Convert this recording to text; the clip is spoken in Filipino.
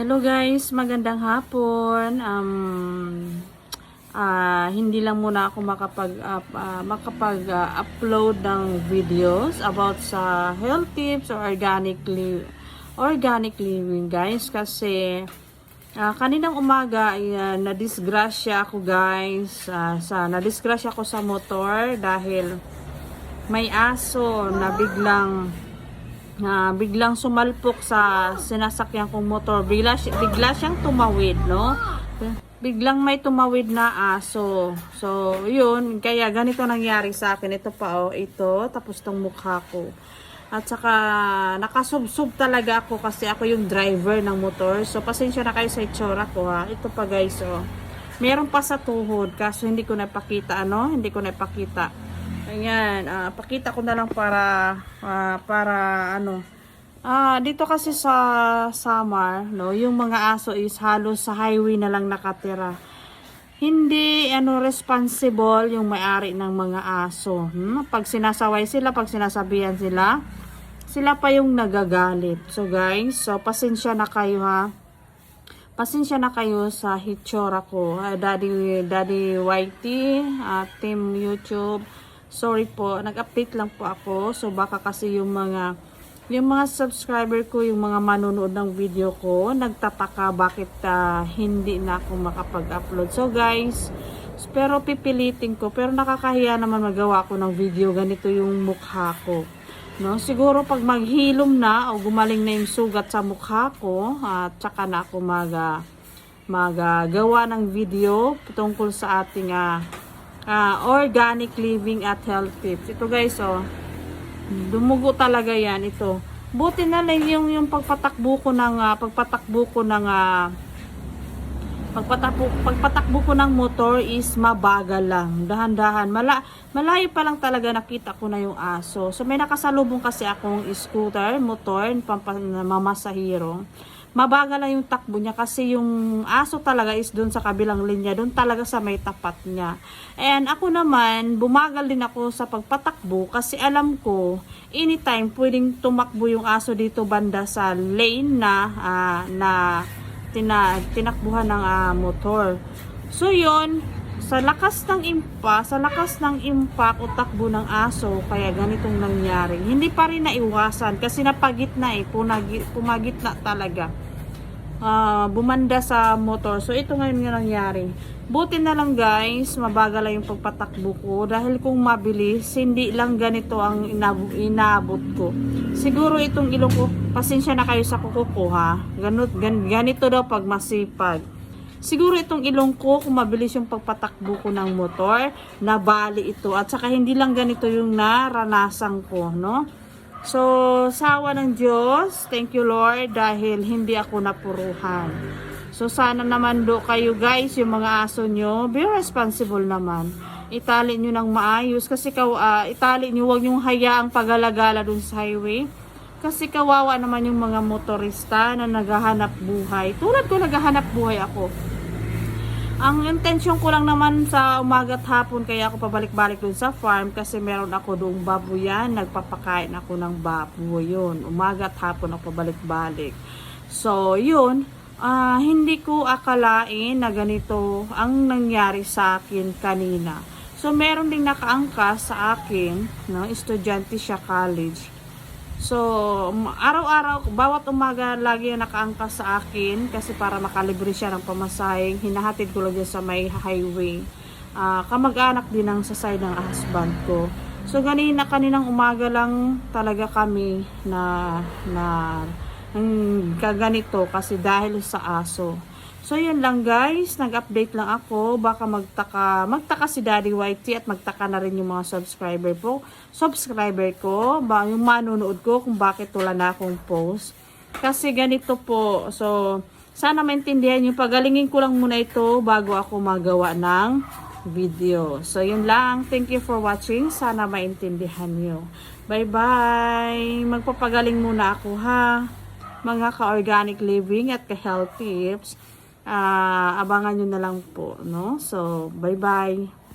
Hello guys, magandang hapon. Hindi lang muna ako makapag-upload ng videos about sa health tips or organic living guys kasi kaninang umaga ay nadisgrasya ako guys. Nadisgrasya ako sa motor dahil may aso na biglang sumalpok sa sinasakyan kong motor. Bigla siyang tumawid, no? Biglang may tumawid na aso. So, yun. Kaya ganito nangyari sa akin. Ito pa, oh. Ito. Tapos tong mukha ko. At saka, nakasubsob talaga ako kasi ako yung driver ng motor. So, pasensya na kayo sa itsura ko, ha. Ito pa, guys, oh. Meron pa sa tuhod. Kaso, hindi ko napakita, ano? Hindi ko napakita. Ayan, pakita ko na lang para dito kasi sa Samar, no, yung mga aso is halos sa highway na lang nakatira. Hindi responsible yung may-ari ng mga aso. Pag sinasaway sila, pag sinasabihan sila, sila pa yung nagagalit. So guys, pasensya na kayo, ha. Pasensya na kayo sa hitsura ko. Daddy Whitey, Team YouTube. Sorry po, nag-update lang po ako. So baka kasi yung mga subscriber ko, yung mga manonood ng video ko, nagtataka bakit hindi na ako makapag-upload. So guys, pero pipilitin ko, pero nakakahiya naman magawa ko ng video, ganito yung mukha ko. No, siguro pag maghilom na o gumaling na yung sugat sa mukha ko, at saka na ako magawa ng video tungkol sa ating organic living at health tips. Ito guys, oh, dumugo talaga yan ito. Buti na lang yung pagpatakbo ko ng motor is mabagal lang, dahan-dahan. Malayo pa lang talaga nakita ko na yung aso. So may nakasalubong kasi akong scooter, motor, mamasahiro. Mabagal lang yung takbo niya kasi yung aso talaga is doon sa kabilang linya, doon talaga sa may tapat niya. And ako naman, bumagal din ako sa pagpatakbo kasi alam ko, anytime pwedeng tumakbo yung aso dito banda sa lane na tinakbuhan ng motor. So yun, sa lakas ng impact o takbo ng aso, kaya ganitong nangyari. Hindi pa rin naiwasan kasi napagitna pumagitna talaga. Bumanda sa motor. So ito ngayon nga nangyari. Buti na lang guys, mabagal lang yung pagpatakbo ko dahil kung mabilis, hindi lang ganito ang inabot ko. Siguro itong ilong ko, pasensya na kayo sa kuko ko, ha. Ganito daw pag masipag. Siguro itong ilong ko, kung mabilis yung pagpatakbo ko ng motor, nabali ito. At saka hindi lang ganito yung naranasan ko, no? So, sawa ng Diyos, thank you Lord, dahil hindi ako napuruhan. So, sana naman kayo guys, yung mga aso nyo, be responsible naman. Itali nyo ng maayos, kasi itali nyo, huwag nyo hayaang pagalagala dun sa highway. Kasi kawawa naman yung mga motorista na naghahanap buhay. Tulad ko, naghahanap buhay ako. Ang intensyon ko lang naman sa umaga at hapon, kaya ako pabalik-balik dun sa farm kasi meron ako doong baboyan, nagpapakain ako ng baboy yun. Umaga at hapon ako pabalik-balik. So, yun, hindi ko akalain na ganito ang nangyari sa akin kanina. So, meron ding nakaangkas sa akin, no, estudyante siya college. So, araw-araw, bawat umaga lagi yung nakaangkas sa akin kasi para makalibre siya ng pamasahing. Hinahatid ko lang sa may highway. Kamag-anak din ang sa side ng husband ko. So, kaninang umaga lang talaga kami na kaganito kasi dahil sa aso. So, yun lang guys. Nag-update lang ako. Baka magtaka si Daddy Whitey at magtaka na rin yung mga subscriber ko. Yung manonood ko kung bakit wala na akong post. Kasi ganito po. So, sana maintindihan nyo. Pagalingin ko lang muna ito bago ako magawa ng video. So, yun lang. Thank you for watching. Sana maintindihan nyo. Bye-bye. Magpapagaling muna ako, ha. Mga ka-organic living at ka-health tips. Abangan nyo na lang po, no? So, bye-bye.